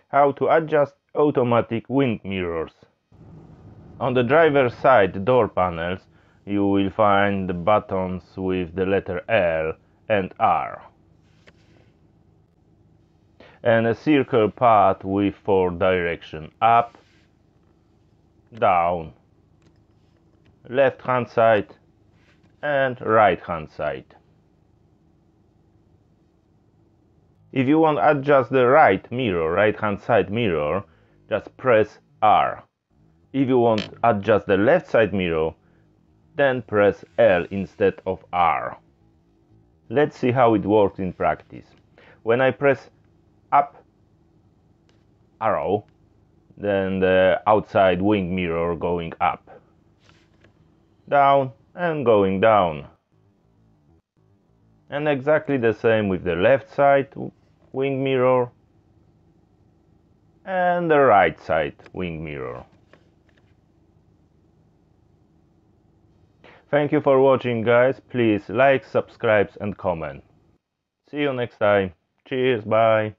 How to adjust automatic wing mirrors. On the driver's side door panels, you will find the buttons with the letter L and R, and a circle path with 4 directions: up, down, left hand side and right hand side. If you want to adjust the right hand side mirror, just press R. If you want to adjust the left side mirror, then press L instead of R. Let's see how it works in practice. When I press up arrow, then the outside wing mirror going up, down and going down. And exactly the same with the left side wing mirror and the right side wing mirror. Thank you for watching, guys. Please like, subscribe and comment. See you next time. Cheers, bye.